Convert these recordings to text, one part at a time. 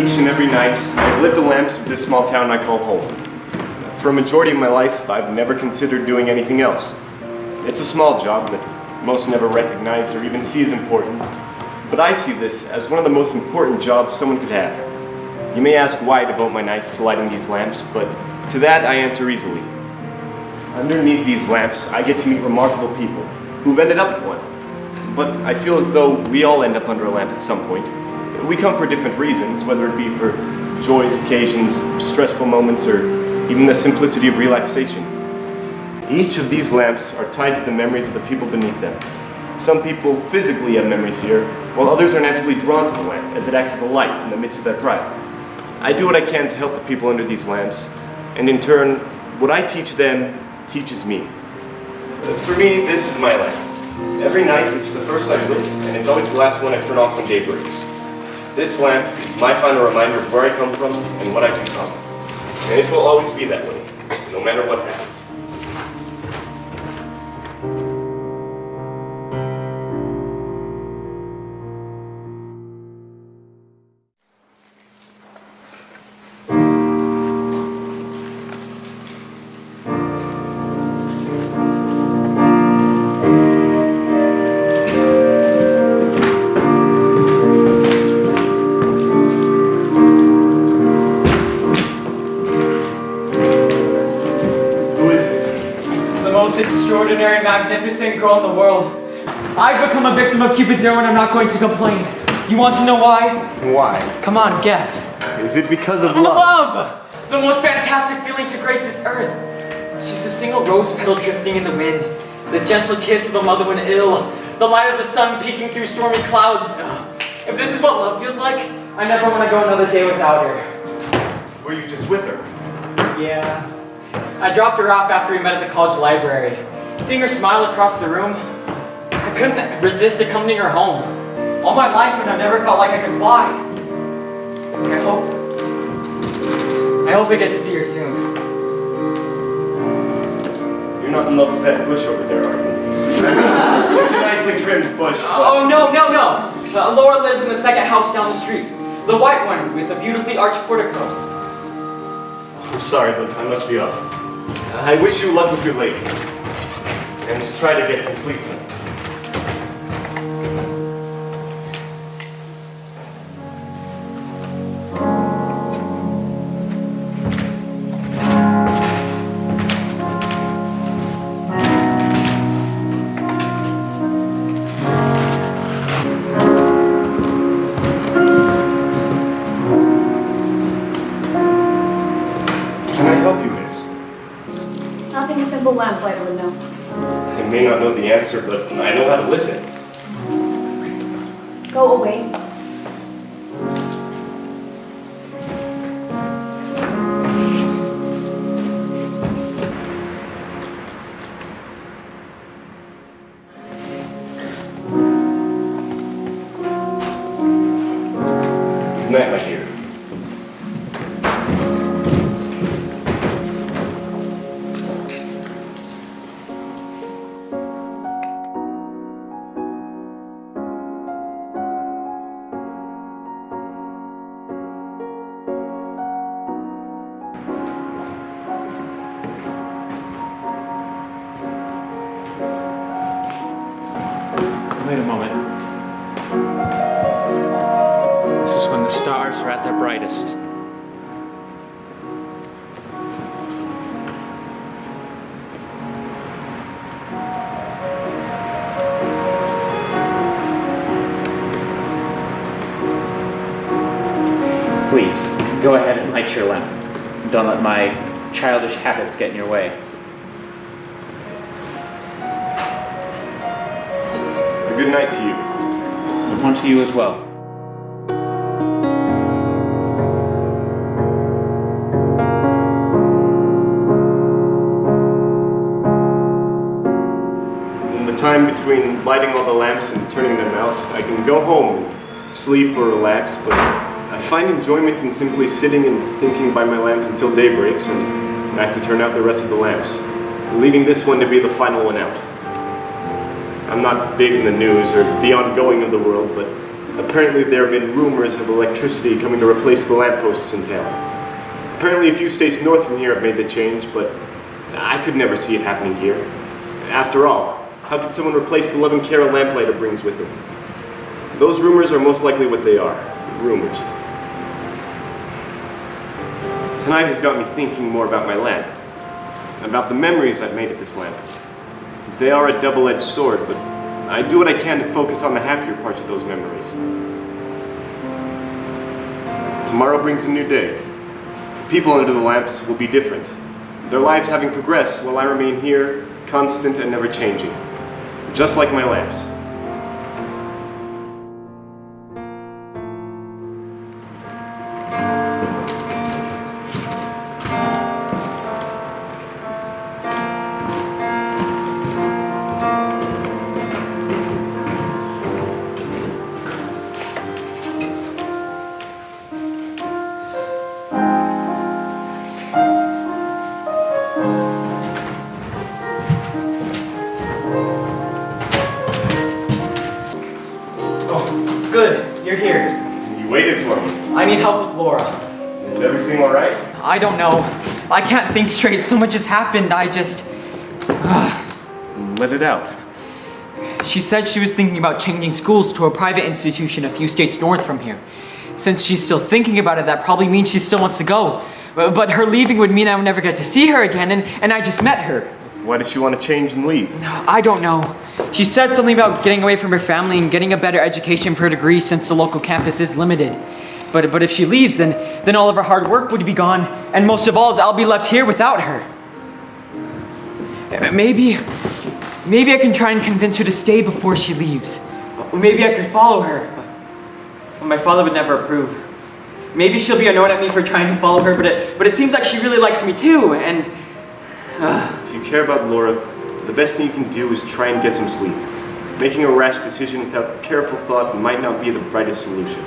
each and every night, I've lit the lamps of this small town I call home. For a majority of my life, I've never considered doing anything else. It's a small job that most never recognize or even see as important, but I see this as one of the most important jobs someone could have. You may ask why I devote my nights to lighting these lamps, but to that I answer easily. Underneath these lamps, I get to meet remarkable people who've ended up at one. But I feel as though we all end up under a lamp at some point. We come for different reasons, whether it be for joyous occasions, stressful moments, or even the simplicity of relaxation. Each of these lamps are tied to the memories of the people beneath them. Some people physically have memories here, while others are naturally drawn to the lamp as it acts as a light in the midst of their pride. I do what I can to help the people under these lamps, and in turn, what I teach them teaches me. For me, this is my lamp. Every night, it's the first light lit, and it's always the last one I turn off when day breaks. This lamp is my final reminder of where I come from and what I've become. And it will always be that way, no matter what happens. Extraordinary, magnificent girl in the world. I've become a victim of Cupid's arrow and I'm not going to complain. You want to know why? Why? Come on, guess. Is it because of love? Love! The most fantastic feeling to grace this earth. She's a single rose petal drifting in the wind, the gentle kiss of a mother when ill, the light of the sun peeking through stormy clouds. If this is what love feels like, I never want to go another day without her. Were you just with her? Yeah. I dropped her off after we met at the college library. Seeing her smile across the room, I couldn't resist accompanying her home. All my life, and I've never felt like I could fly. I hope I get to see her soon. You're not in love with that bush over there, are you? It's a nicely trimmed bush. Oh, no. Laura lives in the second house down the street. The white one with the beautifully arched portico. I'm sorry, but I must be up. I wish you luck with your lady. And try to get some sleep tonight. Can I help you, miss? Nothing a simple lamplighter would know. I may not know the answer, but I know how to listen. Go away. Good night, my dear. Wait a moment. This is when the stars are at their brightest. Please, go ahead and light your lamp. Don't let my childish habits get in your way. Good night to you. And one to you as well. In the time between lighting all the lamps and turning them out, I can go home and sleep or relax, but I find enjoyment in simply sitting and thinking by my lamp until day breaks, and I have to turn out the rest of the lamps, leaving this one to be the final one out. I'm not big in the news or the ongoing of the world, but Apparently there have been rumors of electricity coming to replace the lampposts in town. Apparently a few states north from here have made the change, but I could never see it happening here. After all, how could someone replace the loving care a lamplighter brings with him? Those rumors are most likely what they are, rumors. Tonight has got me thinking more about my lamp, about the memories I've made at this lamp. They are a double-edged sword, but I do what I can to focus on the happier parts of those memories. Tomorrow brings a new day. The people under the lamps will be different, their lives having progressed while I remain here, constant and never changing, just like my lamps. Good, you're here. You waited for me. I need help with Laura. Is everything all right? I don't know. I can't think straight. So much has happened. I just... Let it out. She said she was thinking about changing schools to a private institution a few states north from here. Since she's still thinking about it, that probably means she still wants to go. But her leaving would mean I would never get to see her again, and I just met her. Why does she want to change and leave? I don't know. She said something about getting away from her family and getting a better education for her degree since the local campus is limited. But if she leaves, then all of her hard work would be gone, and most of all, I'll be left here without her. Maybe I can try and convince her to stay before she leaves. Or maybe I could follow her, but my father would never approve. Maybe she'll be annoyed at me for trying to follow her, but it seems like she really likes me too, and... If you care about Laura, the best thing you can do is try and get some sleep. Making a rash decision without careful thought might not be the brightest solution.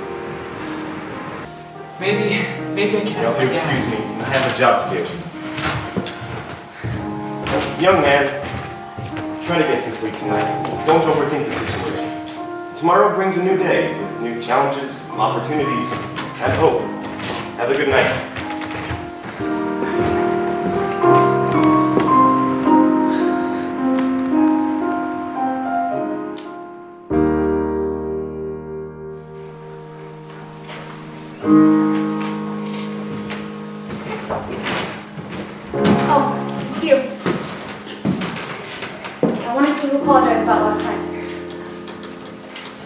Maybe I can ask my dad. Excuse me, I have a job to do. Young man, try to get some sleep tonight. Don't overthink the situation. Tomorrow brings a new day with new challenges, opportunities, and hope. Have a good night. Oh, it's you. I wanted to apologize about last night.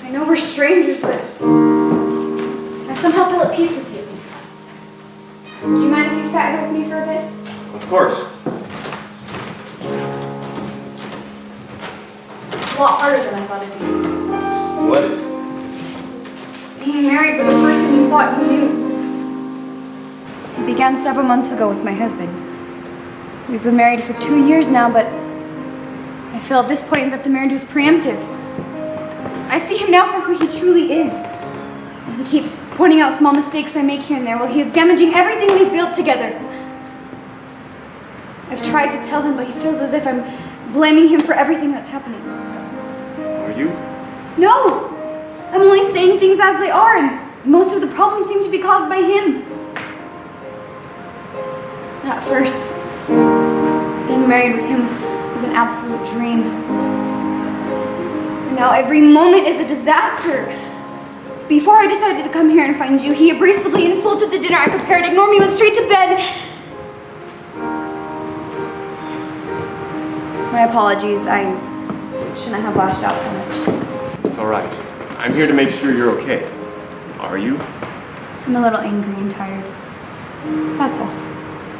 I know we're strangers, but I somehow feel at peace with you. Would you mind if you sat here with me for a bit? Of course. It's a lot harder than I thought it'd be. What is? Being married with a person you thought you knew. It began several months ago with my husband. We've been married for 2 years now, but I feel at this point as if the marriage was preemptive. I see him now for who he truly is. And he keeps pointing out small mistakes I make here and there while he is damaging everything we've built together. I've tried to tell him, but he feels as if I'm blaming him for everything that's happening. Are you? No! I'm only saying things as they are, and most of the problems seem to be caused by him. At first, being married with him was an absolute dream. And now every moment is a disaster. Before I decided to come here and find you, he abrasively insulted the dinner I prepared, ignored me, went straight to bed. My apologies, I shouldn't have lashed out so much. It's all right. I'm here to make sure you're okay. Are you? I'm a little angry and tired. That's all.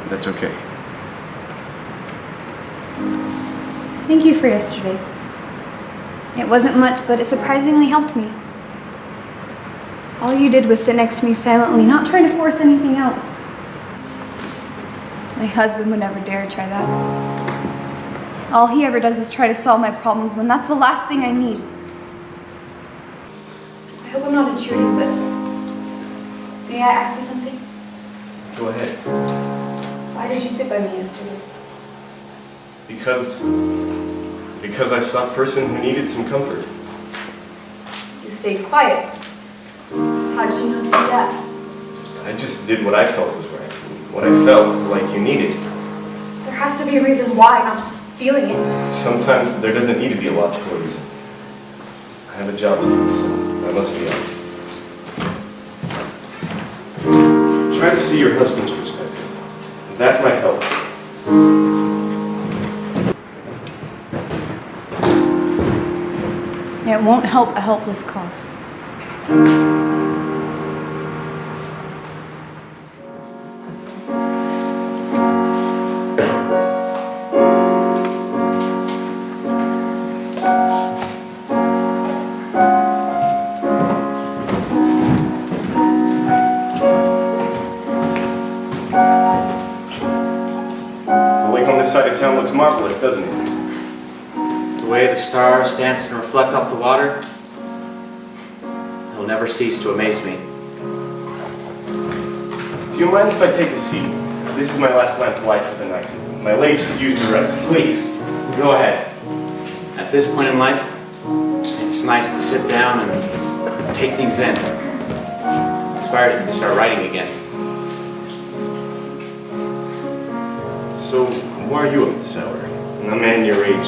That's okay. Thank you for yesterday. It wasn't much, but it surprisingly helped me. All you did was sit next to me silently, not trying to force anything out. My husband would never dare try that. All he ever does is try to solve my problems when that's the last thing I need. I hope I'm not intruding, but may I ask you something? Go ahead. Why did you sit by me yesterday? Because I saw a person who needed some comfort. You stayed quiet. How did you know to do that? I just did what I felt was right. What I felt like you needed. There has to be a reason why, not just feeling it. Sometimes there doesn't need to be a logical reason. I have a job to do, so I must be out. Try to see your husband's perspective. That might help. It won't help a helpless cause. The lake on this side of town looks marvelous, doesn't it? The way the stars dance and reflect off the water, it'll never cease to amaze me. Do you mind if I take a seat? This is my last lamp to light for the night. My legs could use the rest. Please, go ahead. At this point in life, it's nice to sit down and take things in. It inspires me to start writing again. So, why are you up this hour? A man your age.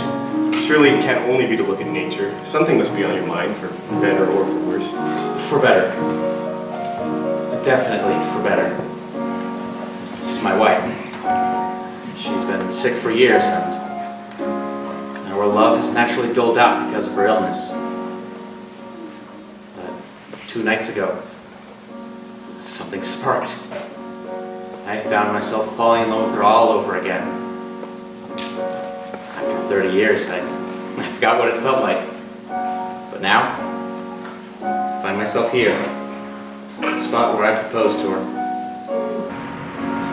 Surely it can't only be to look at nature. Something must be on your mind, for better or for worse. For better. Definitely for better. It's my wife. She's been sick for years, and our love has naturally dulled out because of her illness. But 2 nights ago, something sparked. I found myself falling in love with her all over again. After 30 years, I forgot what it felt like. But now, I find myself here, the spot where I proposed to her.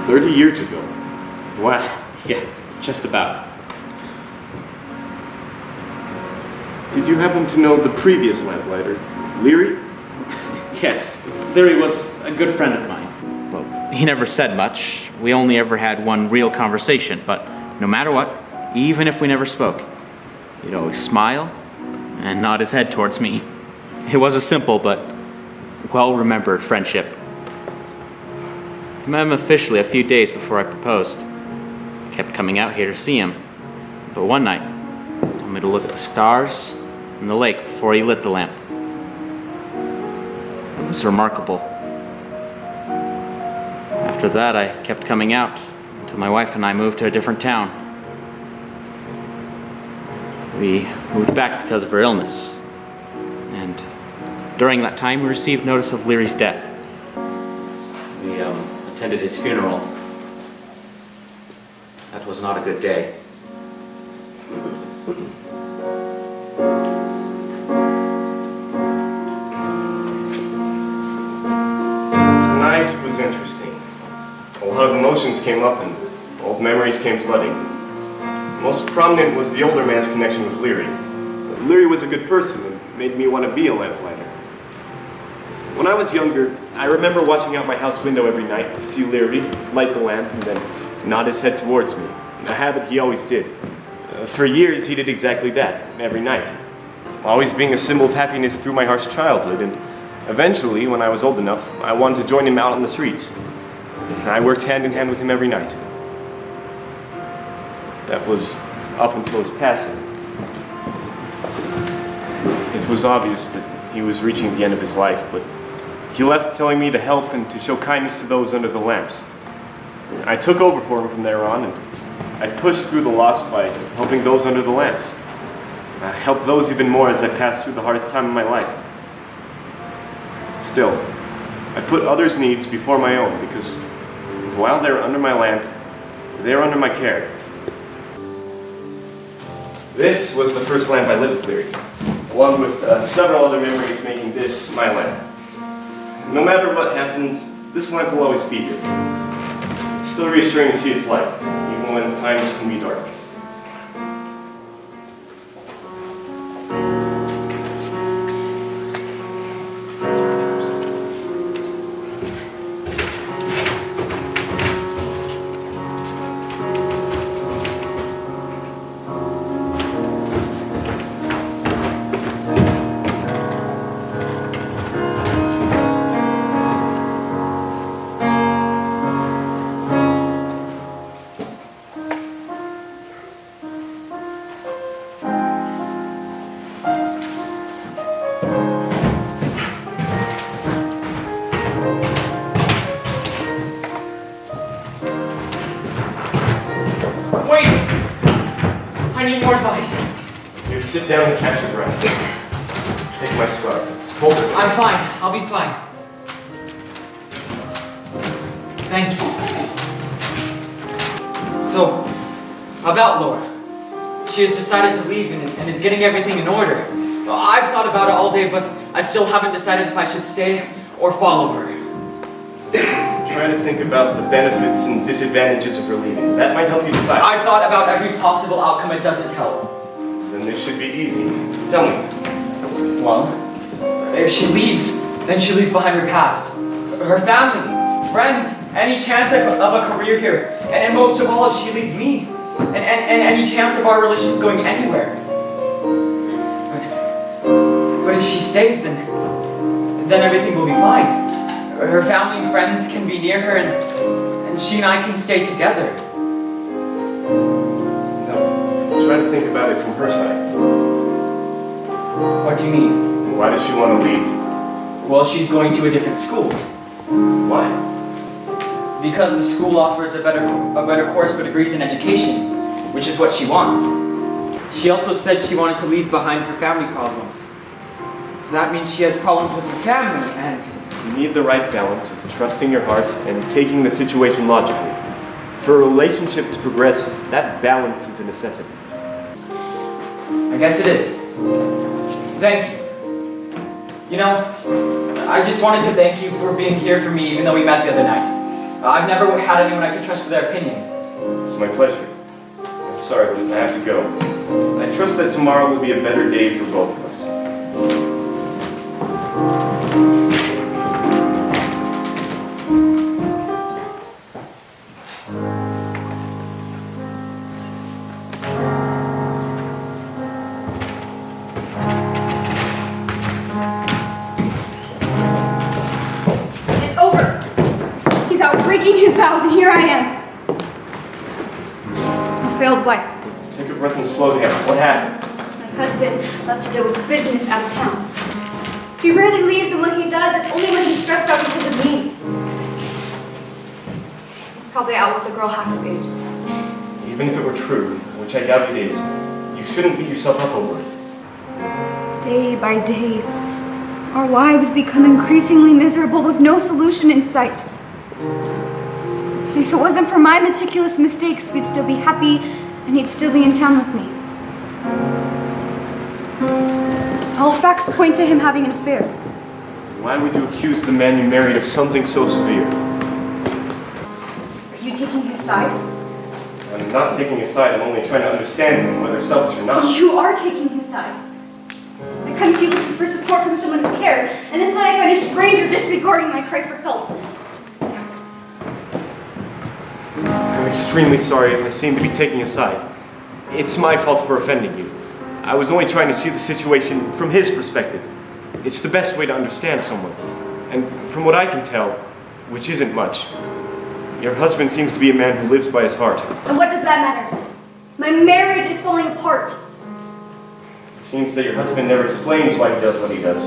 30 years ago. Wow. Yeah, just about. Did you happen to know the previous lamplighter, Leary? Yes, Leary was a good friend of mine. Well, he never said much. We only ever had one real conversation, but no matter what, even if we never spoke, he'd always smile and nod his head towards me. It was a simple but well-remembered friendship. I met him officially a few days before I proposed. I kept coming out here to see him, but one night, he told me to look at the stars and the lake before he lit the lamp. It was remarkable. After that, I kept coming out until my wife and I moved to a different town. We moved back because of her illness. And during that time, we received notice of Leary's death. We attended his funeral. That was not a good day. Tonight was interesting. A lot of emotions came up and old memories came flooding. Most prominent was the older man's connection with Leary. Leary was a good person and made me want to be a lamplighter. When I was younger, I remember watching out my house window every night to see Leary light the lamp and then nod his head towards me, a habit he always did. For years, he did exactly that, every night, always being a symbol of happiness through my harsh childhood, and eventually, when I was old enough, I wanted to join him out on the streets. I worked hand in hand with him every night. That was up until his passing. It was obvious that he was reaching the end of his life, but he left telling me to help and to show kindness to those under the lamps. I took over for him from there on, and I pushed through the loss by helping those under the lamps. I helped those even more as I passed through the hardest time of my life. Still, I put others' needs before my own because while they're under my lamp, they're under my care. This was the first lamp I lit with Leary, along with several other memories making this my lamp. No matter what happens, this lamp will always be here. It's still reassuring to see its light, even when times can be dark. sit down and catch your breath. Take my scarf. It's colder. I'm fine. I'll be fine. Thank you. So, about Laura. She has decided to leave and is getting everything in order. Well, I've thought about it all day, but I still haven't decided if I should stay or follow her. Trying to think about the benefits and disadvantages of her leaving. That might help you decide. I've thought about every possible outcome. It doesn't help. Then this should be easy. Tell me. Well, if she leaves, then she leaves behind her past. Her family, friends, any chance of a career here. And most of all, if she leaves me. And any chance of our relationship going anywhere. But if she stays, then everything will be fine. Her family and friends can be near her, and she and I can stay together. No. Try to think about it from her side. What do you mean? Why does she want to leave? Well, she's going to a different school. Why? Because the school offers a better course for degrees in education, which is what she wants. She also said she wanted to leave behind her family problems. That means she has problems with her family, and You need the right balance of trusting your heart and taking the situation logically. For a relationship to progress, that balance is a necessity. I guess it is. Thank you. You know, I just wanted to thank you for being here for me even though we met the other night. I've never had anyone I could trust for their opinion. It's my pleasure. I'm sorry, but I have to go. I trust that tomorrow will be a better day for both of us. It's over. He's out breaking his vows, and here I am. A failed wife. Take a breath and slow down. What happened? My husband left to deal with business out of town. He rarely leaves, and when he does, it's only when he's stressed out because of me. He's probably out with a girl half his age. Even if it were true, which I doubt it is, you shouldn't beat yourself up over it. Day by day, our lives become increasingly miserable with no solution in sight. If it wasn't for my meticulous mistakes, we'd still be happy and he'd still be in town with me. All facts point to him having an affair. Why would you accuse the man you married of something so severe? Are you taking his side? I'm not taking his side, I'm only trying to understand him, whether selfish or not. You are taking his side. I come to you looking for support from someone who cared, and instead I find a stranger disregarding my cry for help. I'm extremely sorry if I seem to be taking a side. It's my fault for offending you. I was only trying to see the situation from his perspective. It's the best way to understand someone. And from what I can tell, which isn't much, your husband seems to be a man who lives by his heart. And what does that matter? My marriage is falling apart. It seems that your husband never explains why he does what he does,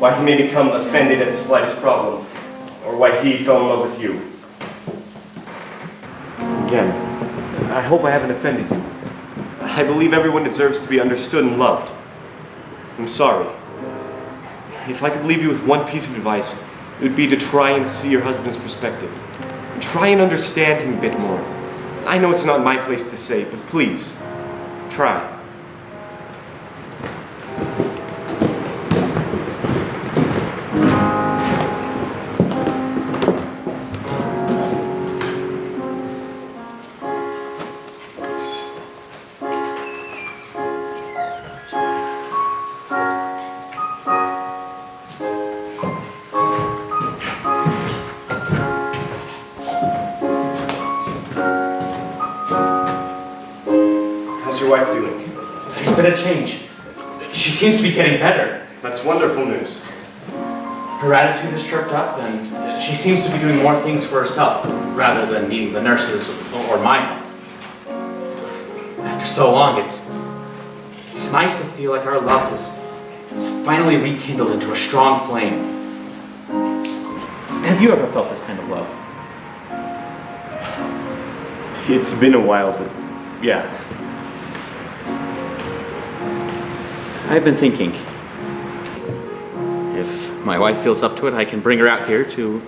why he may become offended at the slightest problem, or why he fell in love with you. Again, I hope I haven't offended you. I believe everyone deserves to be understood and loved. I'm sorry. If I could leave you with one piece of advice, it would be to try and see your husband's perspective. Try and understand him a bit more. I know it's not my place to say, but please, try. How's your wife doing? There's been a change. She seems to be getting better. That's wonderful news. Her attitude has chirped up, and she seems to be doing more things for herself rather than needing the nurses or my help. After so long, it's nice to feel like our love is finally rekindled into a strong flame. Have you ever felt this kind of love? It's been a while, but yeah. I've been thinking, if my wife feels up to it, I can bring her out here to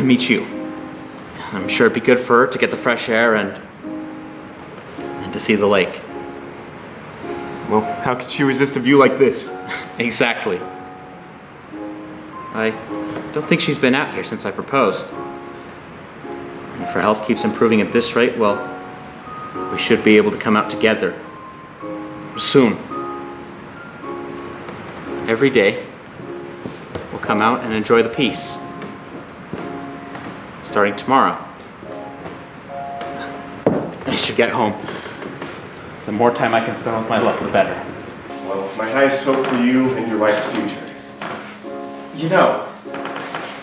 meet you. I'm sure it'd be good for her to get the fresh air and to see the lake. Well, how could she resist a view like this? Exactly. I don't think she's been out here since I proposed. And if her health keeps improving at this rate, well, we should be able to come out together soon. Every day, we'll come out and enjoy the peace. Starting tomorrow. I should get home. The more time I can spend with my love, the better. Well, my highest hope for you and your wife's future. You know,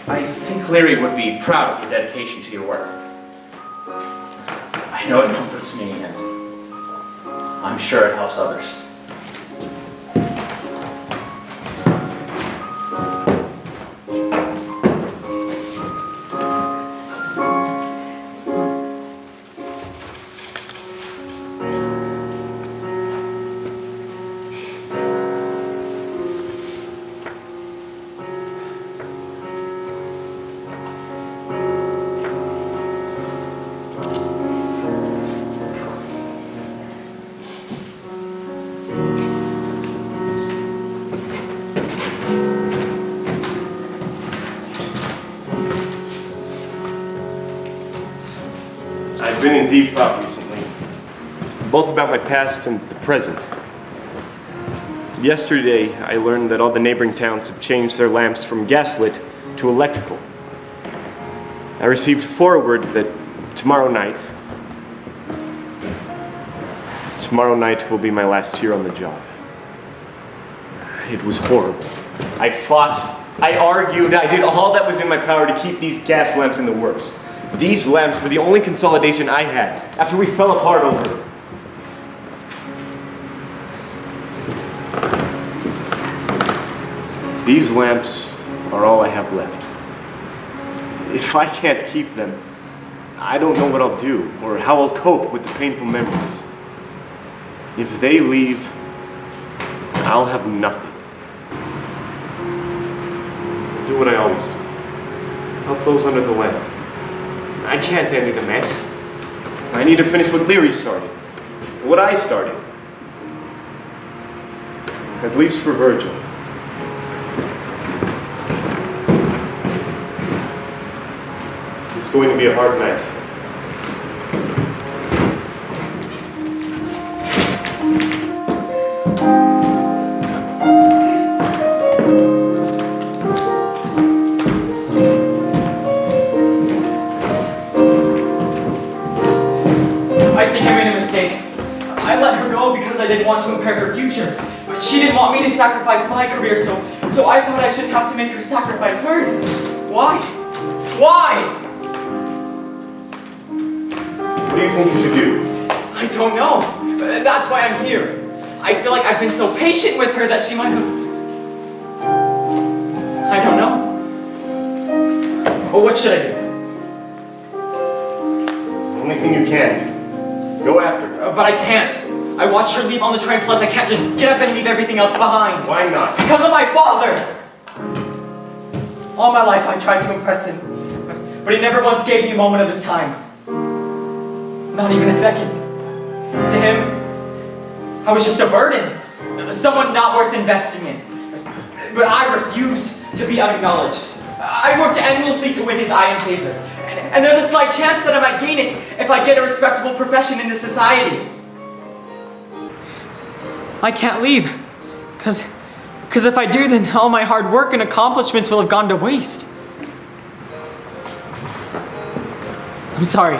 I think Leary would be proud of your dedication to your work. I know it comforts me, and I'm sure it helps others. I've been in deep thought recently, both about my past and the present. Yesterday, I learned that all the neighboring towns have changed their lamps from gaslit to electrical. I received forward that tomorrow night will be my last year on the job. It was horrible. I fought, I argued, I did all that was in my power to keep these gas lamps in the works. These lamps were the only consolidation I had after we fell apart over them. These lamps are all I have left. If I can't keep them, I don't know what I'll do or how I'll cope with the painful memories. If they leave, I'll have nothing. I'll do what I always do. Help those under the lamp. I can't end in a mess. I need to finish what Leary started. What I started. At least for Virgil. It's going to be a hard night. I didn't want to impair her future. But she didn't want me to sacrifice my career, so I thought I shouldn't have to make her sacrifice hers. Why? Why? What do you think you should do? I don't know. That's why I'm here. I feel like I've been so patient with her that she might have... I don't know. Well, what should I do? The only thing you can. Go after her. But I can't. I watched her leave on the train, plus I can't just get up and leave everything else behind. Why not? Because of my father! All my life I tried to impress him, but he never once gave me a moment of his time. Not even a second. To him, I was just a burden. Someone not worth investing in. But I refused to be acknowledged. I worked endlessly to win his eye and favor. And there's a slight chance that I might gain it if I get a respectable profession in this society. I can't leave, because if I do, then all my hard work and accomplishments will have gone to waste. I'm sorry.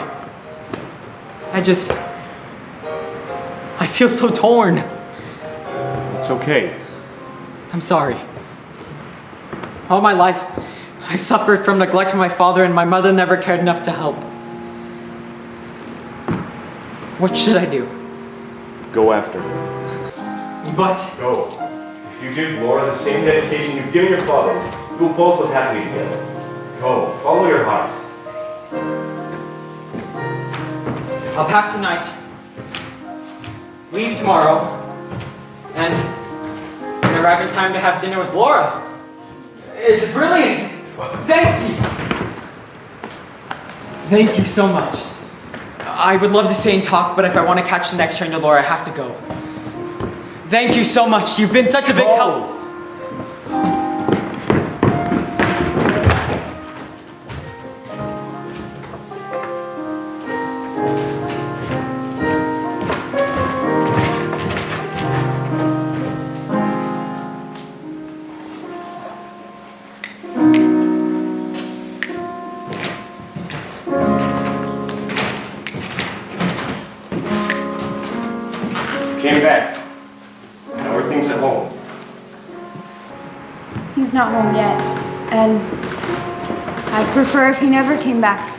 I feel so torn. It's okay. I'm sorry. All my life, I suffered from neglect from my father, and my mother never cared enough to help. What should I do? Go after her. But... Go. If you give Laura the same dedication you've given your father, you'll both live happily together. Go. Follow your heart. I'll pack tonight, leave tomorrow, and arrive in time to have dinner with Laura. It's brilliant! Thank you! Thank you so much. I would love to stay and talk, but if I want to catch the next train to Laura, I have to go. Thank you so much. You've been such a big help. Came back. How are things at home? He's not home yet, and I'd prefer if he never came back.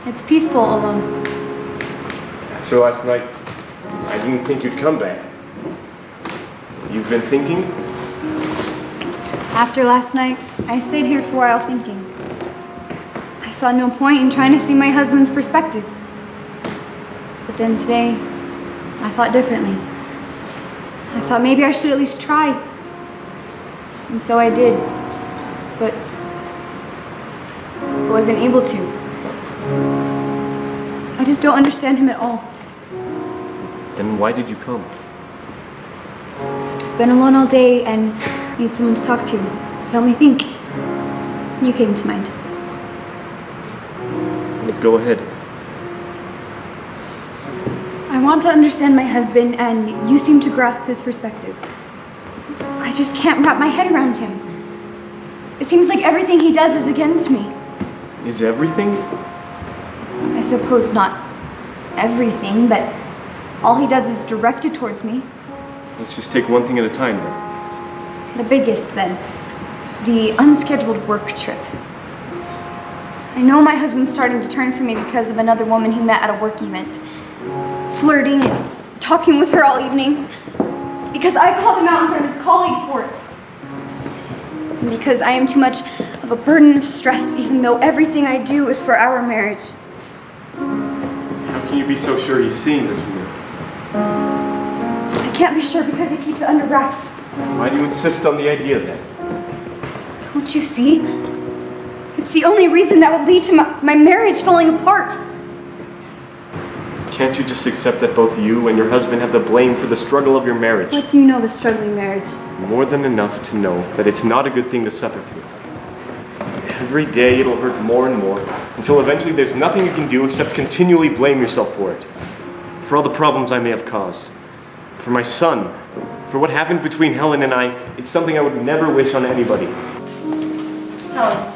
It's peaceful alone. After last night, I didn't think you'd come back. You've been thinking? After last night, I stayed here for a while thinking. I saw no point in trying to see my husband's perspective. But then today, I thought differently. I thought maybe I should at least try. And so I did. But I wasn't able to. I just don't understand him at all. Then why did you come? Been alone all day and need someone to talk to help me think. You came to mind. Go ahead. I want to understand my husband, and you seem to grasp his perspective. I just can't wrap my head around him. It seems like everything he does is against me. Is everything? I suppose not everything, but all he does is directed towards me. Let's just take one thing at a time then. The biggest, then, the unscheduled work trip. I know my husband's starting to turn from me because of another woman he met at a work event. Flirting and talking with her all evening. Because I called him out in front of his colleagues for it. And because I am too much of a burden of stress, even though everything I do is for our marriage. How can you be so sure he's seeing this woman? I can't be sure because he keeps it under wraps. Why do you insist on the idea then? Don't you see? It's the only reason that would lead to my marriage falling apart. Can't you just accept that both you and your husband have the blame for the struggle of your marriage? What do you know of a struggling marriage? More than enough to know that it's not a good thing to suffer through. Every day it'll hurt more and more, until eventually there's nothing you can do except continually blame yourself for it. For all the problems I may have caused. For my son. For what happened between Helen and I, it's something I would never wish on anybody. Helen.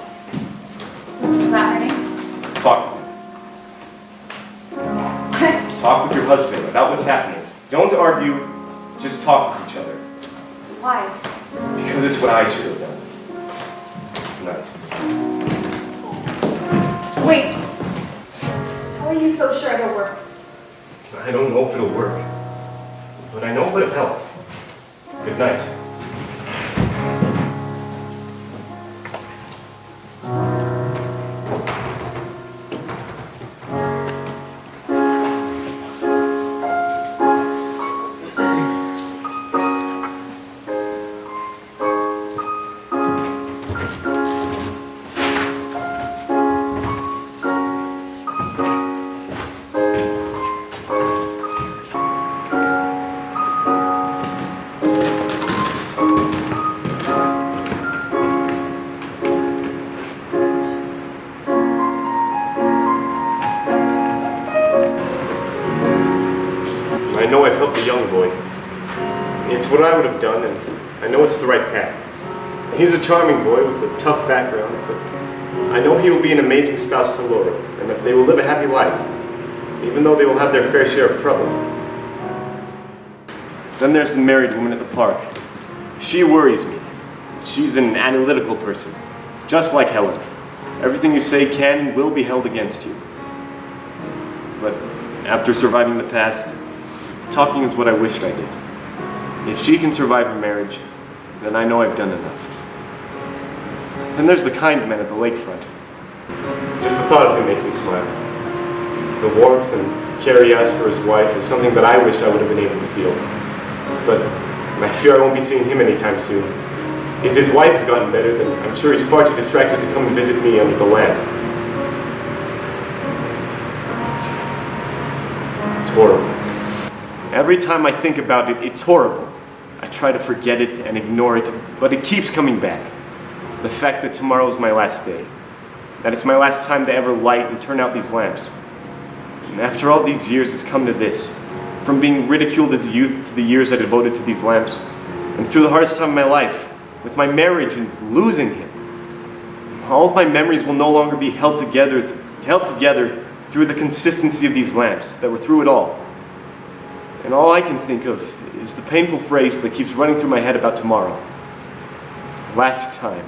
Is that her name? Talk. Talk with your husband about what's happening. Don't argue, just talk with each other. Why? Because it's what I should have done. Good night. Wait. How are you so sure it'll work? I don't know if it'll work, but I know it would have helped. Good night. I know I've helped a young boy. It's what I would have done, and I know it's the right path. He's a charming boy with a tough background, but I know he will be an amazing spouse to Laura, and that they will live a happy life, even though they will have their fair share of trouble. Then there's the married woman at the park. She worries me. She's an analytical person, just like Helen. Everything you say can and will be held against you. But after surviving the past, talking is what I wished I did. If she can survive her marriage, then I know I've done enough. Then there's the kind man at the lakefront. Just the thought of him makes me smile. The warmth and care he has for his wife is something that I wish I would have been able to feel. But And I fear I won't be seeing him anytime soon. If his wife has gotten better, then I'm sure he's far too distracted to come and visit me under the lamp. It's horrible. Every time I think about it, it's horrible. I try to forget it and ignore it, but it keeps coming back. The fact that tomorrow is my last day. That it's my last time to ever light and turn out these lamps. And after all these years, it's come to this. From being ridiculed as a youth to the years I devoted to these lamps. And through the hardest time of my life, with my marriage and losing him. All of my memories will no longer be held together through the consistency of these lamps that were through it all. And all I can think of is the painful phrase that keeps running through my head about tomorrow. Last time.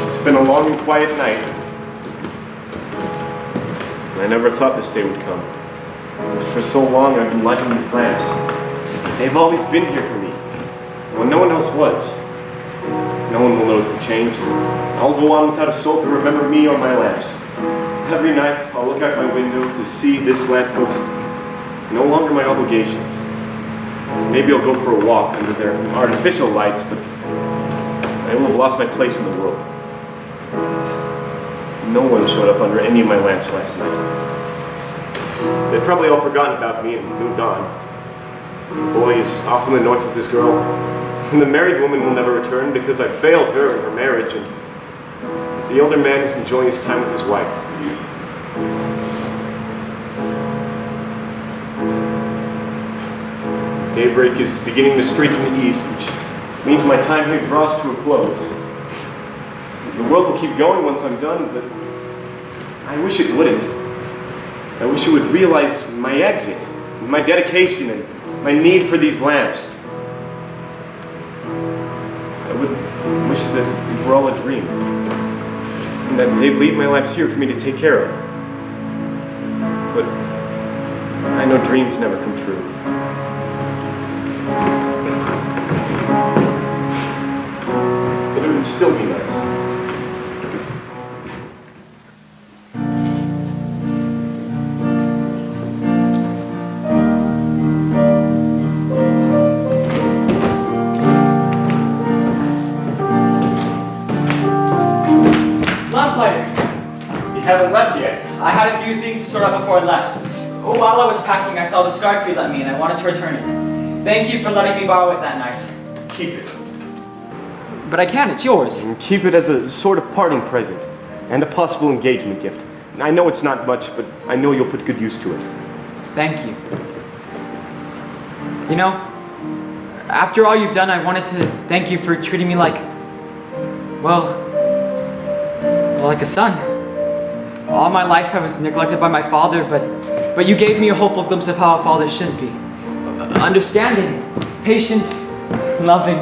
It's been a long and quiet night. I never thought this day would come. For so long I've been lighting these lamps. They've always been here for me, when no one else was. No one will notice the change. I'll go on without a soul to remember me or my lamps. Every night I'll look out my window to see this lamppost. No longer my obligation. Maybe I'll go for a walk under their artificial lights, but I will have lost my place in the world. No one showed up under any of my lamps last night. They've probably all forgotten about me and moved on. The boy is off in the north with his girl, and the married woman will never return because I failed her in her marriage, and the older man is enjoying his time with his wife. Daybreak is beginning to streak in the east, which means my time here draws to a close. The world will keep going once I'm done, but I wish it wouldn't. I wish it would realize my exit, my dedication, and my need for these lamps. I would wish that it were all a dream, and that they'd leave my lamps here for me to take care of. But I know dreams never come true. But it would still be nice. Lamplighter! You haven't left yet. I had a few things to sort out before I left. While I was packing, I saw the scarf you lent me and I wanted to return it. Thank you for letting me borrow it that night. Keep it. But I can't, it's yours. And keep it as a sort of parting present and a possible engagement gift. I know it's not much, but I know you'll put good use to it. Thank you. You know, after all you've done, I wanted to thank you for treating me like, well, like a son. All my life I was neglected by my father, but you gave me a hopeful glimpse of how a father should be. Understanding, patient, loving.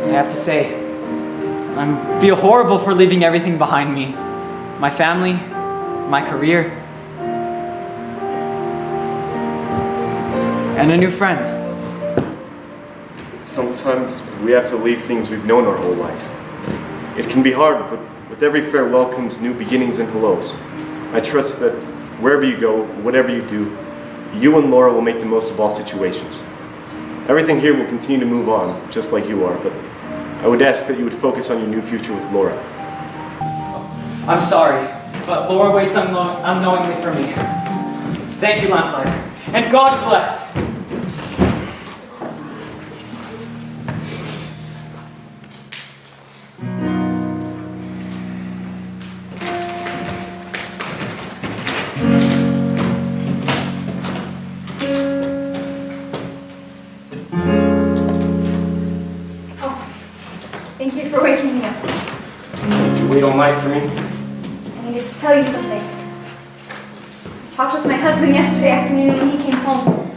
I have to say, I feel horrible for leaving everything behind me. My family, my career, and a new friend. Sometimes we have to leave things we've known our whole life. It can be hard, but with every farewell comes new beginnings and hellos. I trust that wherever you go, whatever you do, you and Laura will make the most of all situations. Everything here will continue to move on, just like you are, but I would ask that you would focus on your new future with Laura. I'm sorry, but Laura waits unknowingly for me. Thank you, Lamplighter, and God bless. Thank you for waking me up. Did you wait all night for me? I needed to tell you something. I talked with my husband yesterday afternoon when he came home.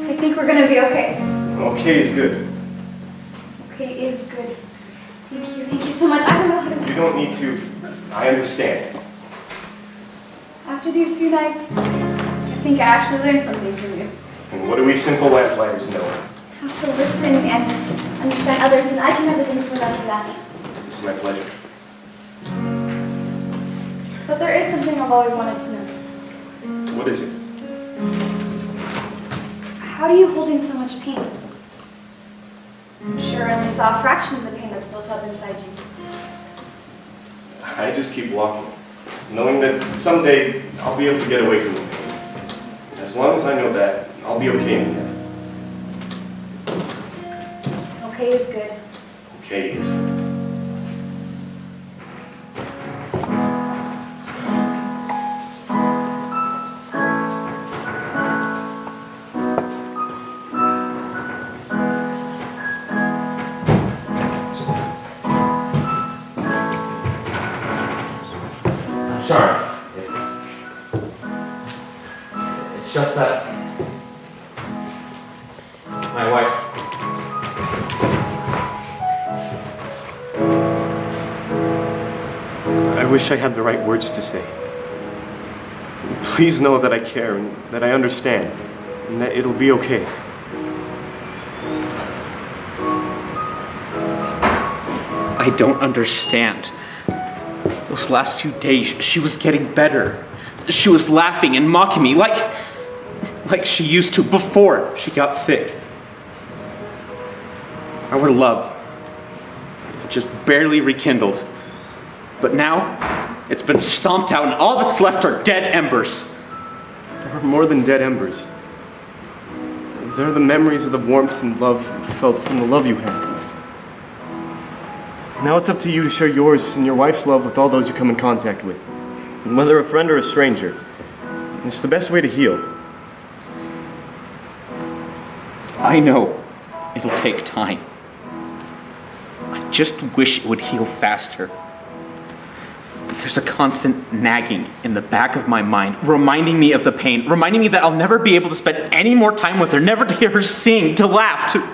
I think we're gonna be okay. Okay is good. Okay is good. Thank you so much. I don't know how to... You don't need to. I understand. After these few nights, I think I actually learned something from you. And what do we simple lamplighters know? How to listen and understand others, and I can never thank you enough for that. It's my pleasure. But there is something I've always wanted to know. What is it? How do you hold in so much pain? I'm sure I only saw a fraction of the pain that's built up inside you. I just keep walking, knowing that someday I'll be able to get away from the pain. As long as I know that, I'll be okay in the end. Okay is good. Okay is good. Sorry. It's just that my wife. I wish I had the right words to say. Please know that I care and that I understand and that it'll be okay. I don't understand. Those last few days, she was getting better. She was laughing and mocking me like she used to before she got sick. Our love had just barely rekindled. But now, it's been stomped out and all that's left are dead embers. They're more than dead embers. They're the memories of the warmth and love you felt from the love you had. Now it's up to you to share yours and your wife's love with all those you come in contact with. And whether a friend or a stranger, it's the best way to heal. I know it'll take time. I just wish it would heal faster. But there's a constant nagging in the back of my mind, reminding me of the pain, reminding me that I'll never be able to spend any more time with her, never to hear her sing, to laugh, to...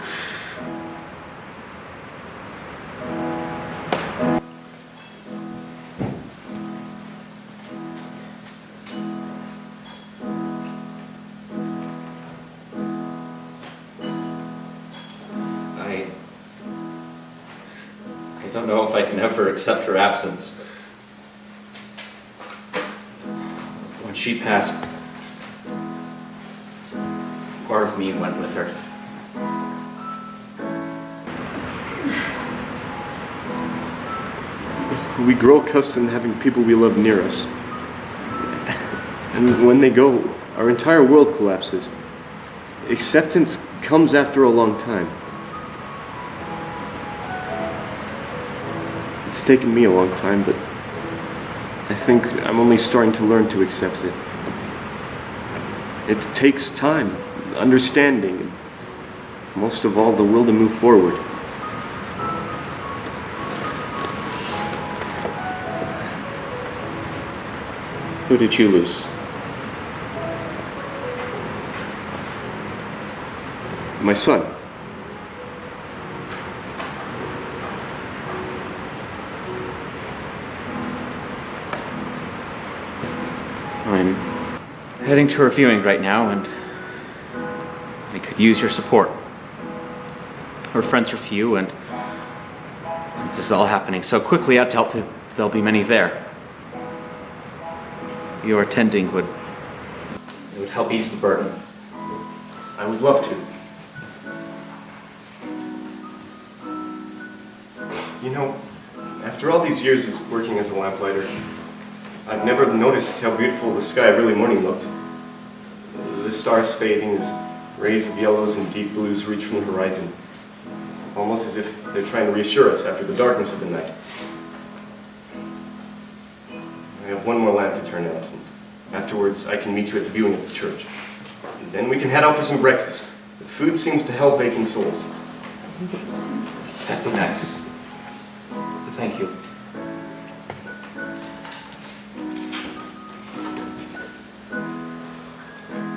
I don't know if I can ever accept her absence. When she passed, part of me went with her. We grow accustomed to having people we love near us. And when they go, our entire world collapses. Acceptance comes after a long time. It's taken me a long time, but I think I'm only starting to learn to accept it. It takes time, understanding, and most of all, the will to move forward. Who did you lose? My son. I'm heading to a viewing right now, and I could use your support. Our friends are few, and this is all happening so quickly, I doubt there'll be many there. Your attending would help ease the burden. I would love to. You know, after all these years as working as a lamplighter, I've never noticed how beautiful the sky of early morning looked. The stars fading as rays of yellows and deep blues reach from the horizon, almost as if they're trying to reassure us after the darkness of the night. I have one more lamp to turn out, and afterwards I can meet you at the viewing at the church. And then we can head out for some breakfast. The food seems to help aching souls. That'd be nice. Thank you.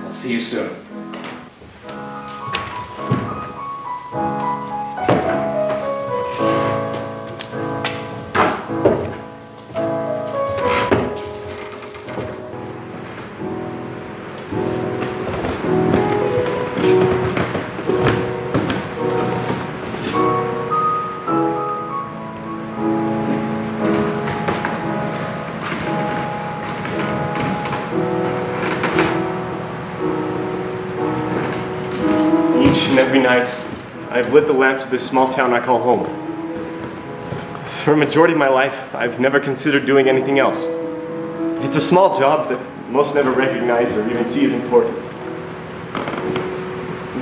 I'll see you soon. Every night, I've lit the lamps of this small town I call home. For a majority of my life, I've never considered doing anything else. It's a small job that most never recognize or even see as important.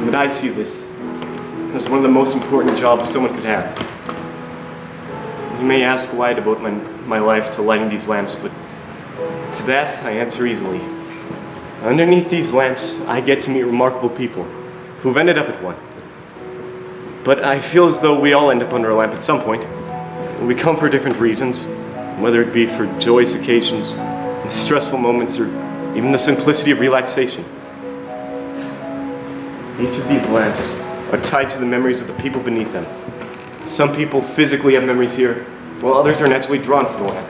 But I see this as one of the most important jobs someone could have. You may ask why I devote my life to lighting these lamps, but to that I answer easily. Underneath these lamps, I get to meet remarkable people who've ended up at one. But I feel as though we all end up under a lamp at some point. We come for different reasons, whether it be for joyous occasions, stressful moments, or even the simplicity of relaxation. Each of these lamps are tied to the memories of the people beneath them. Some people physically have memories here, while others are naturally drawn to the lamp,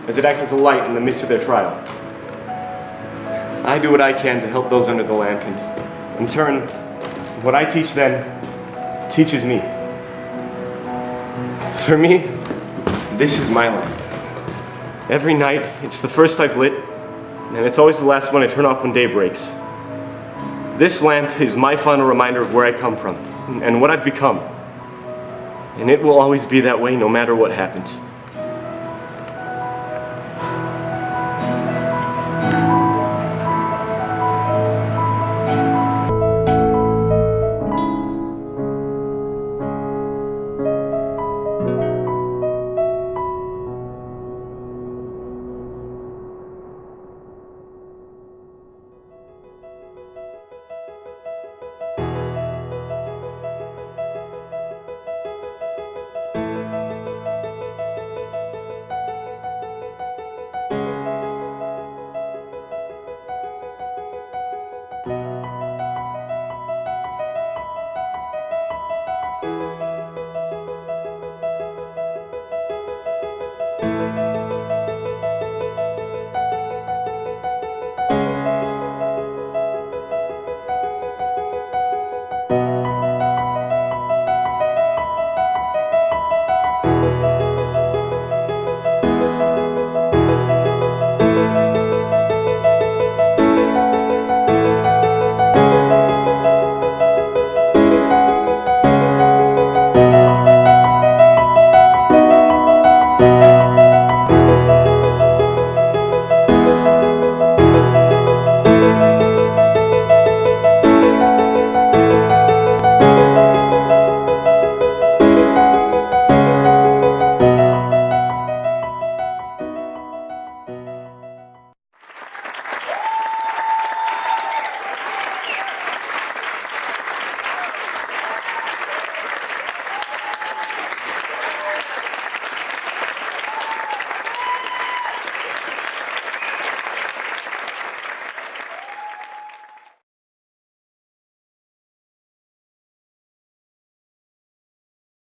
as it acts as a light in the midst of their trial. I do what I can to help those under the lamp, and in turn, what I teach them teaches me. For me, this is my lamp. Every night, it's the first I've lit, and it's always the last one I turn off when day breaks. This lamp is my final reminder of where I come from, and what I've become. And it will always be that way no matter what happens.